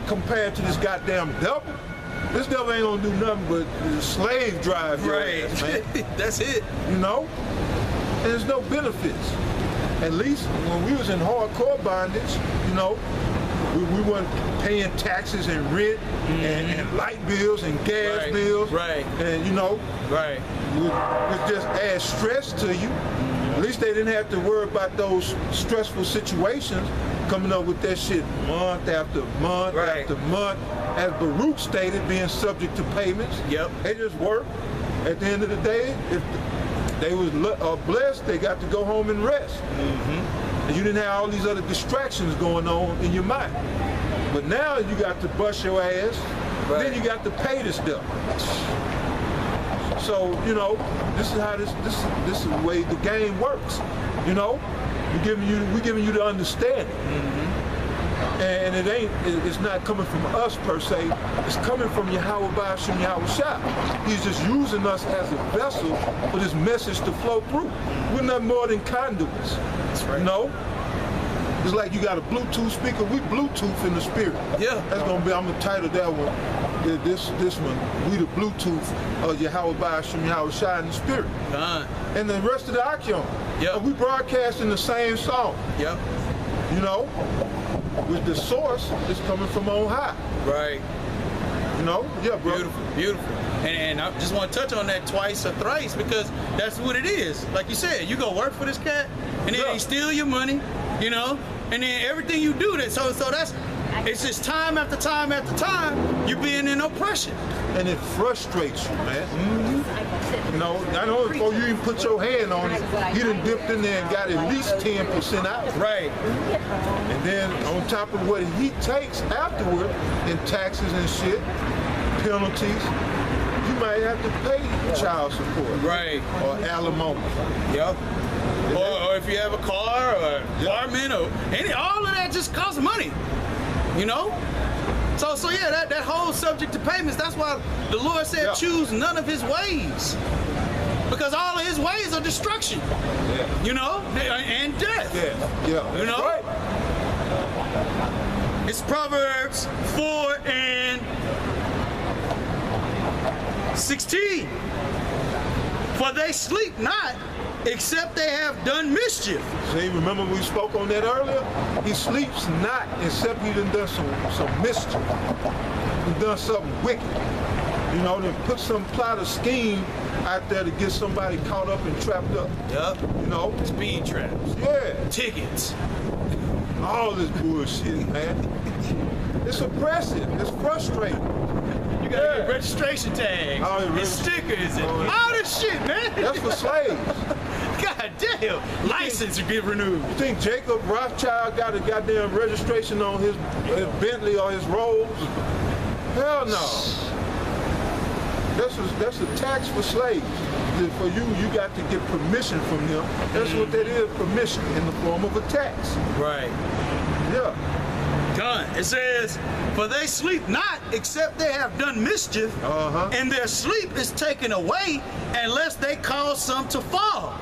compared to this goddamn devil. This devil ain't gonna do nothing but slave drive your ass, man. That's it. You know? And there's no benefits. At least when we was in hardcore bondage, you know, we weren't paying taxes and rent and light bills and gas bills. Right. And you know, it just adds stress to you. At least they didn't have to worry about those stressful situations coming up with that shit month after month after month. As Baruch stated, being subject to payments. They just work. At the end of the day, if they was blessed, they got to go home and rest. And you didn't have all these other distractions going on in your mind. But now you got to bust your ass, then you got to pay this stuff. So, you know, this is how this is the way the game works. You know? We're giving you the understanding. And it's not coming from us per se, it's coming from Yahweh Ba'ashem Yahweh Shai. He's just using us as a vessel for this message to flow through. We're not more than conduits. That's right. You know? It's like you got a Bluetooth speaker, we Bluetooth in the spirit. That's gonna be, I'm gonna title that one, this one, we the Bluetooth of Yahweh Ba'ashem Yahweh Shai in the spirit. And the rest of the Akim. We broadcasting the same song. You know? With the source is coming from on high. You know? Bro. Beautiful. And I just want to touch on that twice or thrice because that's what it is. Like you said, you go work for this cat and then they steal your money, you know? And then everything you do, so that's, it's just time after time after time, you being in oppression. And it frustrates you, man. You know, I know before you even put your hand on it, you done dipped in there and got at least 10% out. And then on top of what he takes afterward in taxes and shit, penalties, you might have to pay child support. Or alimony. Or if you have a car or apartment or all of that just costs money. You know? So yeah, that whole subject to payments, that's why the Lord said choose none of his ways. Because all of his ways are destruction. You know? And death. You know? It's Proverbs 4 and 16. For they sleep not, except they have done mischief. See, remember we spoke on that earlier? He sleeps not except he done some mischief. He done something wicked. You know, then put some plot or scheme out there to get somebody caught up and trapped up. You know? Speed traps. Tickets. All this bullshit, man. It's oppressive. It's frustrating. You gotta get registration tags, and stickers, and all this shit, man. That's for slaves. God damn, license to get renewed. You think Jacob Rothschild got a goddamn registration on his Bentley or his Rolls? Hell no. That's a tax for slaves. For you got to get permission from them. That's what that is, permission in the form of a tax. Done. It says, for they sleep not except they have done mischief, and their sleep is taken away unless they cause some to fall.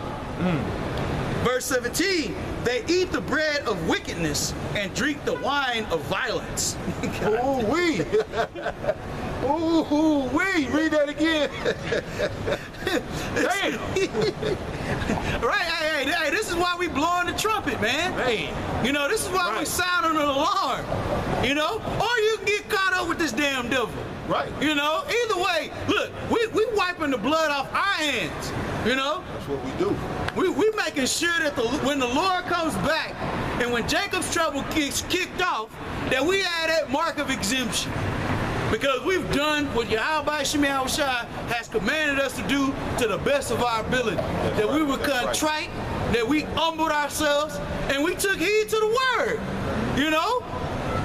Verse 17, they eat the bread of wickedness and drink the wine of violence. Ooh-wee. Ooh-wee. Read that again. Damn. Hey, this is why we blowing the trumpet, man. You know, this is why we sounding an alarm. You know? Or you can get caught up with this damn devil. You know? Either way, look, we wiping the blood off our hands. You know? That's what we do. We making sure that when the Lord comes back and when Jacob's trouble gets kicked off, that we have that mark of exemption. Because we've done what Yahweh Ba'ashem Yahweh Shai has commanded us to do to the best of our ability. That we were contrite, that we humbled ourselves, and we took heed to the word. You know?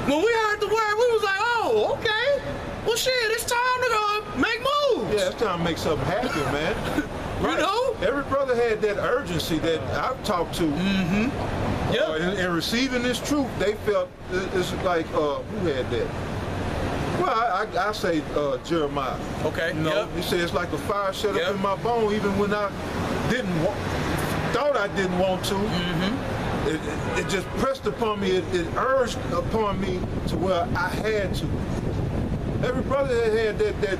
When we heard the word, we was like, oh, okay. Well, shit, it's time to go make moves. Yeah, it's time to make something happen, man. You know? Every brother had that urgency that I've talked to. In receiving this truth, they felt it's like, who had that? Well, I say Jeremiah. You know, he said it's like a fire shut up in my bone, even when I thought I didn't want to. it just pressed upon me. It urged upon me to where I had to. Every brother that had that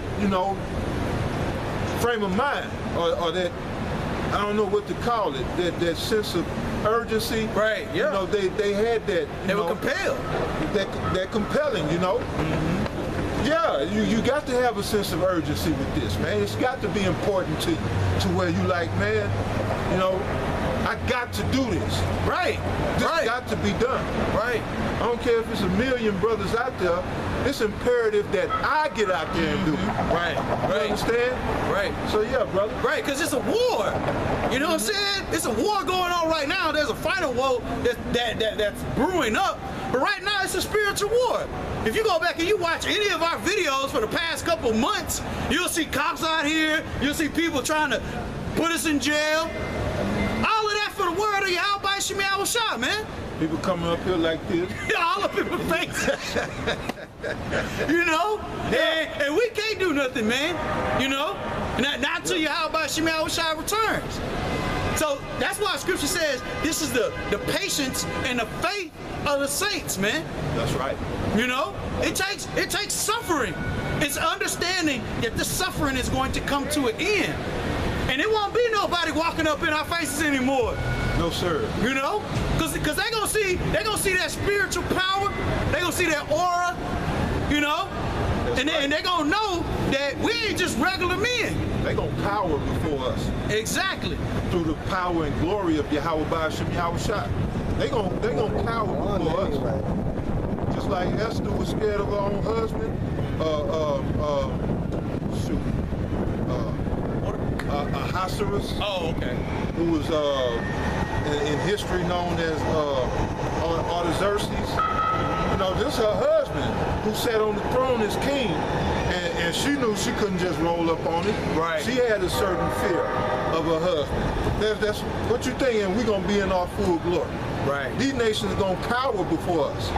frame of mind, or that, I don't know what to call it, that sense of urgency. Right. Yeah. They had that. They were compelled. That compelling. Mm-hmm. Yeah, you got to have a sense of urgency with this, man. It's got to be important to you, to where you like, man, I got to do this. Right. This Right. got to be done. Right. I don't care if it's a million brothers out there. It's imperative that I get out there and do it. Right. You Right. understand? Right. So yeah, brother. Right, because it's a war. You know what I'm saying? It's a war going on right now. There's a final war that's brewing up. But right now, it's a spiritual war. If you go back and you watch any of our videos for the past couple months, you'll see cops out here. You'll see people trying to put us in jail. All of that for the word of Yahweh Shemi Awashah, man. People coming up here like this. All up in my face. And we can't do nothing, man. Not until Yahweh Shemi Awashah returns. So that's why Scripture says this is the patience and the faith of the saints, man. That's right. It takes suffering. It's understanding that the suffering is going to come to an end. And it won't be nobody walking up in our faces anymore. No, sir. Because they're gonna see that spiritual power, they're gonna see that aura, and they're gonna know that we ain't just regular men. They're gonna cower before us. Exactly. Through the power and glory of Yahweh Ba'ashem Yahushua. They're gonna cower before us. Just like Esther was scared of her own husband. Ahasuerus. Oh, okay. Who was in history known as Artaxerxes. This her husband who sat on the throne as king, and she knew she couldn't just roll up on it. Right. She had a certain fear of her husband. That's what you thinking. We're gonna be in our full glory. Right. These nations are gonna cower before us.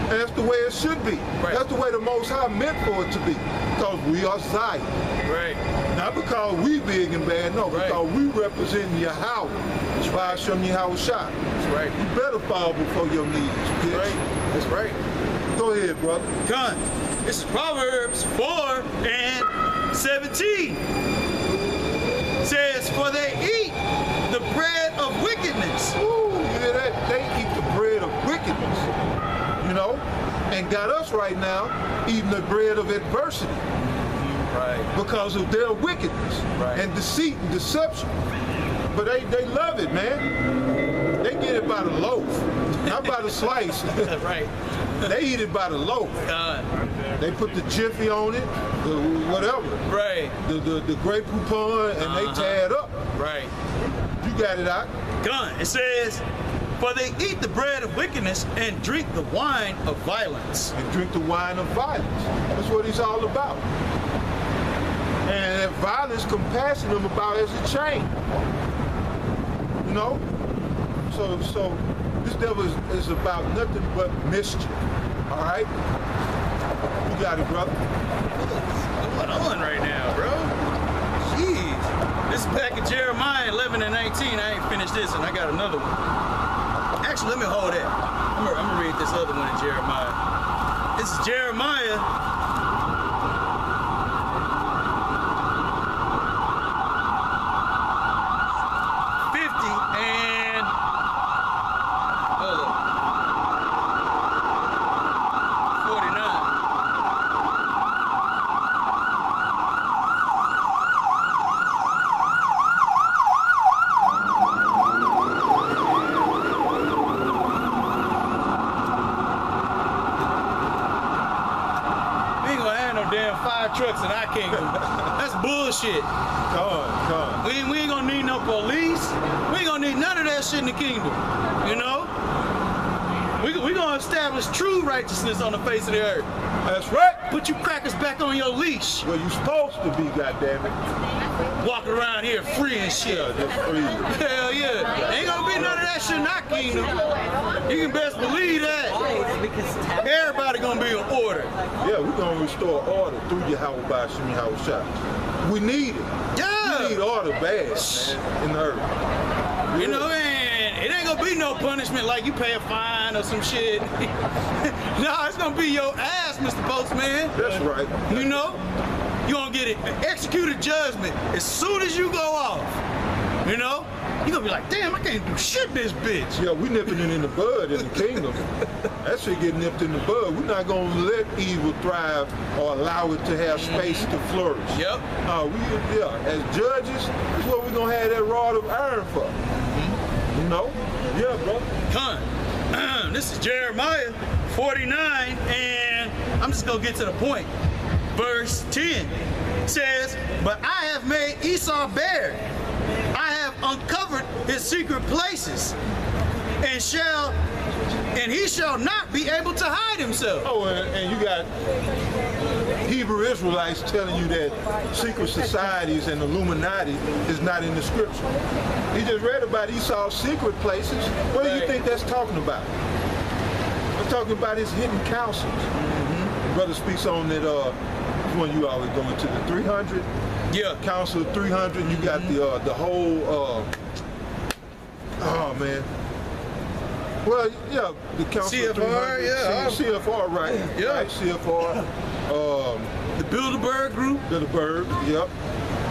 And that's the way it should be. Right. That's the way the Most High meant for it to be. Because we are Zion. Right. Not because we big and bad, no, Right. because we represent Yahweh. That's why I show you Yahushua. That's right. You better fall before your knees, bitch. Right. That's right. Go ahead, brother. Done. This is Proverbs 4:17. Says, for they eat the bread of wickedness. Ooh, you hear that? They eat the bread of wickedness. And got us right now eating the bread of adversity. Right. Because of their wickedness. Right. And deceit and deception. But they love it, man. They get it by the loaf, not by the slice. Right. They eat it by the loaf. They put the jiffy on it, whatever. Right. The Grey Poupon, and they tie it up. Right. You got it out. Done. It says, for they eat the bread of wickedness and drink the wine of violence. And drink the wine of violence. That's what he's all about. And that violence compassion him about as a chain. So this devil is about nothing but mischief. All right? You got it, brother. What's going on right now, bro? Jeez. This is back in Jeremiah 11:19. I ain't finished this, and I got another one. Actually, let me hold that. I'm gonna read this other one in Jeremiah. This is Jeremiah 50 and hold up. 49. We ain't gonna have no damn fire trucks in our kingdom. That's bullshit. Come on. We ain't gonna need no police. We ain't gonna need none of that shit in the kingdom. We gonna establish true righteousness on the face of the earth. That's right. Put you crackers back on your leash. Well, you supposed to be, goddammit. Walking around here free and shit. Yeah, just free. Hell yeah. Ain't gonna be none of that shit in our kingdom. You can best believe that. Everybody gonna be in order. Yeah, we're gonna restore order through Yahweh Ba'ashem Yahushua. We need it. Yeah. We need order bad, man, in the earth. And it ain't ain't gonna be no punishment like you pay a fine or some shit. No, it's gonna be your ass, Mr. Postman. That's right. You know? You gonna get it executed judgment as soon as you go off. You know? You gonna be like, damn, I can't do shit this bitch. Yeah, we nipping it in the bud in the kingdom. That shit get nipped in the bud. We're not gonna let evil thrive or allow it to have space to flourish. Yep. As judges, that's what we're gonna have that rod of iron for. You know? Yeah, bro. Con. This is Jeremiah 49, and I'm just gonna get to the point. Verse 10 says, but I have made Esau bare. I have uncovered his secret places, and he shall not be able to hide himself. Oh, and you got Hebrew Israelites telling you that secret societies and Illuminati is not in the scripture. He just read about Esau's secret places. What do you think that's talking about? It's talking about his hidden counsels. Brother speaks on that when you always go into the 300. Yeah. Council of 300. You got the whole. Oh man. Well, yeah, the Council of 300. CFR, yeah. CFR, right? Yeah. Right, CFR. The Bilderberg Group. Bilderberg. Yep.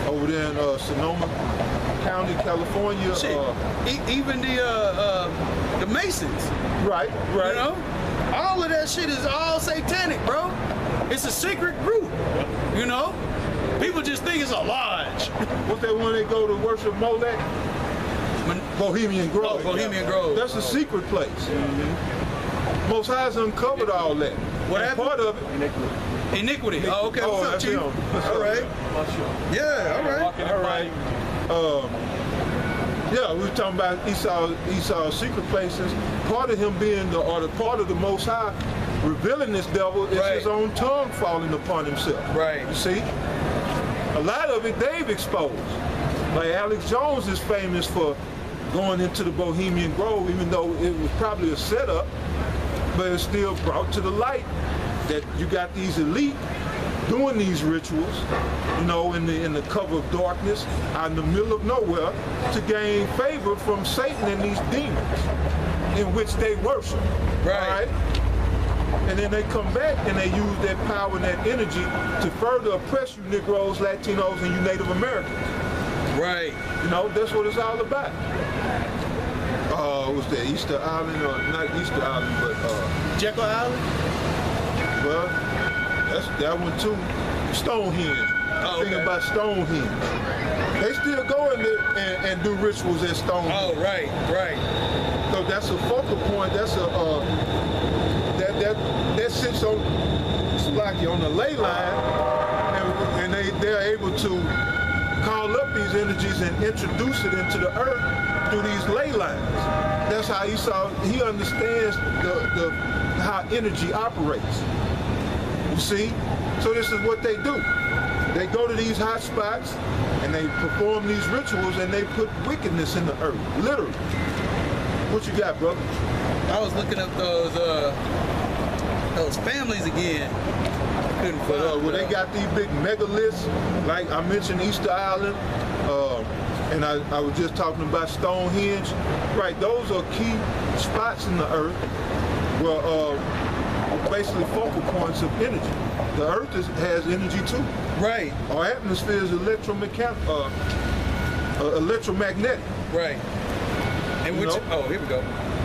Over there in Sonoma County, California. Shit. Even the Masons. Right. Right. You know? All of that shit is all satanic, bro. It's a secret group. You know? People just think it's a lodge. What's that one they go to worship Molech? Bohemian Grove. Oh, Bohemian Grove. That's a secret place. Most High's uncovered all that. What And happened? part of it. Iniquity. Oh, okay. What's up, that's Chief? him. What's All up, right. man? Yeah, all right. All right. Yeah, we were talking about Esau's secret places. Part of him being part of the Most High revealing this devil is Right. his own tongue falling upon himself. Right. You see? A lot of it they've exposed. Like Alex Jones is famous for going into the Bohemian Grove, even though it was probably a setup, but it's still brought to the light that you got these elite doing these rituals, you know, in the cover of darkness, out in the middle of nowhere, to gain favor from Satan and these demons in which they worship. Right. All right? And then they come back and they use that power and that energy to further oppress you Negroes, Latinos, and you Native Americans. Right. You know, that's what it's all about. Was that Easter Island, or not Easter Island, but Jekyll Island? well, that's that one too. Stonehenge. Oh, Thinking okay. about Stonehenge. They still go in there and do rituals at Stonehenge. Oh, right, right. So that's a focal point. That's a that sits on the ley line, and they're able to call up these energies and introduce it into the earth through these ley lines. That's how he understands how energy operates. You see? So this is what they do. They go to these hot spots and they perform these rituals and they put wickedness in the earth, literally. What you got, brother? I was looking up those families again. Couldn't find Well, them. they got these big megaliths, like I mentioned Easter Island, and I was just talking about Stonehenge. Right, those are key spots in the earth where basically focal points of energy. The earth has energy too. Right, Our atmosphere is electromagnetic. right. And You which, know? oh, here we go.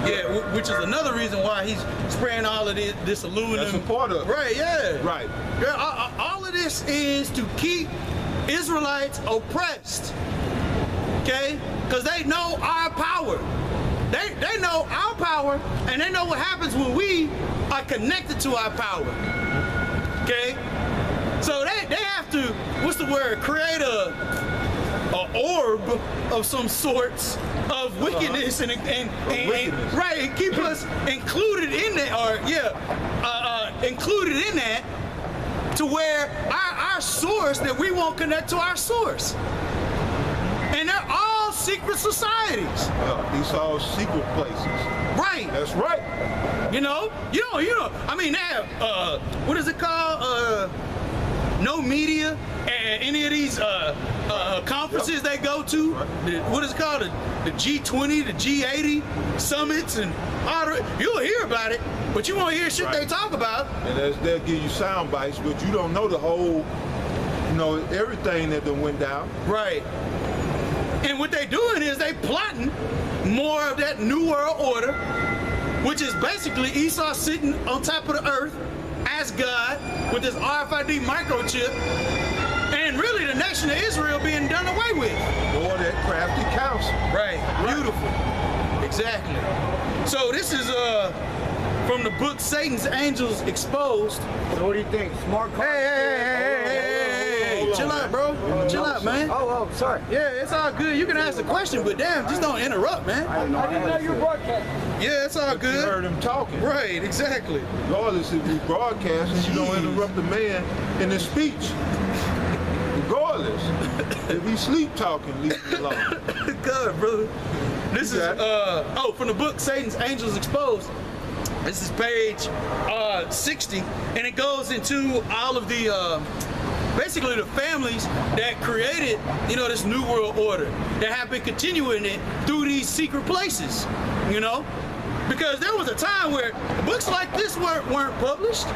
Yeah, which is another reason why he's spraying all of this aluminum. That's a part of it. Right, yeah. Right. Yeah, all of this is to keep Israelites oppressed. Okay? Because they know our power. They know our power, and they know what happens when we are connected to our power. Okay? So they have to, what's the word, create a orb of some sorts of wickedness and wickedness. right, and keep us included in that, included in that, to where our source, that we won't connect to our source. And they're all secret societies. These are all secret places. Right. That's right. You know, I mean, they have, what is it called? no media at any of these conferences they go to. What is it called? The G20, the G80 summits, and all you'll hear about it, but you won't hear shit they talk about. And they'll give you sound bites, but you don't know the whole, everything that done went down. Right. And what they doing is they plotting more of that New World Order, which is basically Esau sitting on top of the earth as God with this RFID microchip, and really the nation of Israel being done away with. Or that crafty council. Right. Beautiful. Exactly. So this is from the book Satan's Angels Exposed. So what do you think? Smart car? Hey, chill out, bro. Chill out, man. Oh, sorry. Yeah, it's all good. You can ask a question, but damn, just don't interrupt, man. I didn't know you were broadcasting. Yeah, it's all You good. heard him talking. Right, exactly. Regardless if we broadcast, you don't interrupt the man in his speech. Regardless, if he sleep talking, leave him alone. Good, brother. This is got it. from the book Satan's Angels Exposed. This is page 60, and it goes into all of the basically the families that created, this New World Order, that have been continuing it through these secret places, because there was a time where books like this weren't published.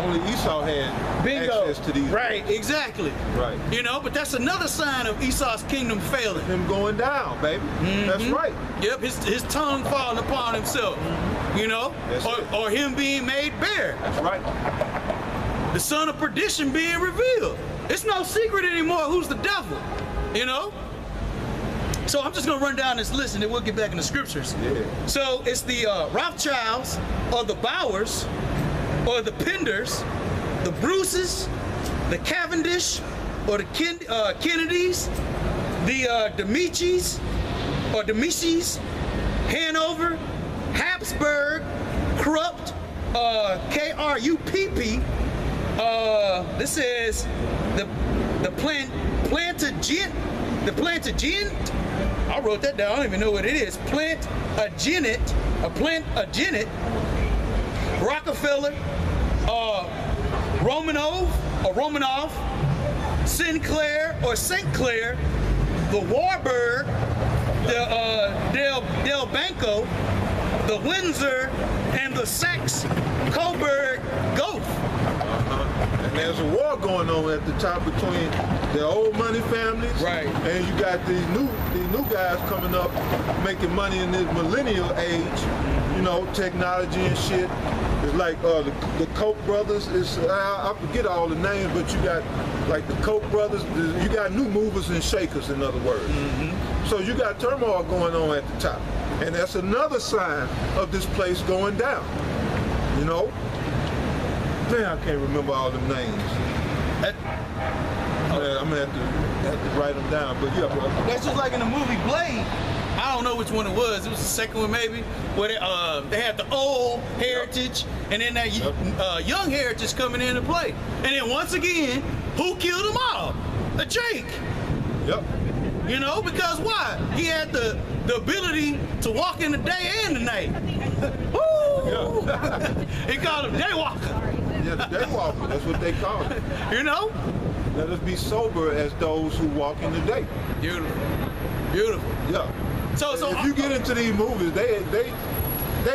Only Esau had access to these. Right, exactly. Right. But that's another sign of Esau's kingdom failing. Him going down, baby. That's right. Yep, his tongue falling upon himself, That's it. or him being made bare. That's right. The son of perdition being revealed. It's no secret anymore who's the devil, So I'm just gonna run down this list and then we'll get back in the scriptures. Yeah. So it's the Rothschilds, or the Bowers, or the Penders, the Bruces, the Cavendish, or the Kennedys, the Demichis, or Demichis, Hanover, Habsburg, Krupp, K-R-U-P-P. This is the Plantagenet. I wrote that down. I don't even know what it is. Plantagenet. Rockefeller. Romanov. Sinclair or St. Clair. The Warburg. The Del Banco. The Windsor, and the Saxe-Coburg Gulf. And there's a war going on at the top between the old money families, Right. And you got these new guys coming up making money in this millennial age, technology and shit. It's like the Koch brothers. I forget all the names, but you got like the Koch brothers. You got new movers and shakers, in other words. So you got turmoil going on at the top. And that's another sign of this place going down. Man, I can't remember all them names. I'm gonna have to write them down. But yeah, bro. That's just like in the movie Blade. I don't know which one it was. It was the second one maybe, where they had the old heritage and then that young heritage coming into play. And then once again, who killed them all? Jake. Yep. Because why? He had the ability to walk in the day and the night. Woo! Yeah. He called him Daywalker. Yeah, the daywalker. That's what they call it. Let us be sober as those who walk in the day. Beautiful. Yeah. So if you get into these movies, they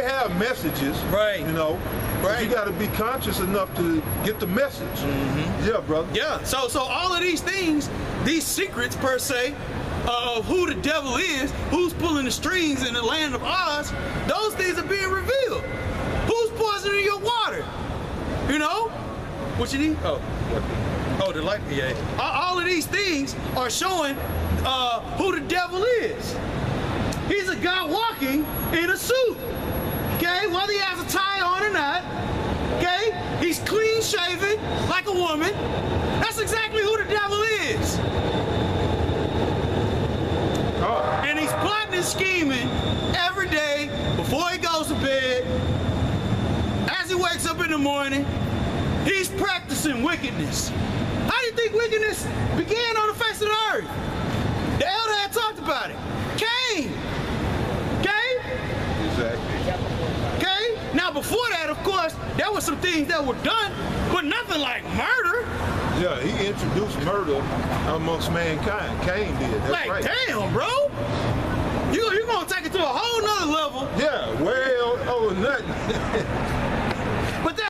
have messages. Right. But you got to be conscious enough to get the message. Yeah, brother. Yeah. So all of these things, these secrets per se, of who the devil is, who's pulling the strings in the land of Oz, those things are being revealed. Who's poisoning your water? What you need? Oh, the light. Yeah. All of these things are showing who the devil is. He's a guy walking in a suit. Okay, whether he has a tie on or not. Okay, he's clean shaven like a woman. That's exactly who the devil is. And he's plotting and scheming every day before he goes to bed. As he wakes up in the morning, he's practicing wickedness. How do you think wickedness began on the face of the earth? The elder had talked about it. Cain. Okay? Exactly. Okay? Now before that, of course, there were some things that were done, but nothing like murder. Yeah, he introduced murder amongst mankind. Cain did. That's Like, right. damn, bro. You're gonna take it to a whole nother level. Yeah, well, oh, nothing.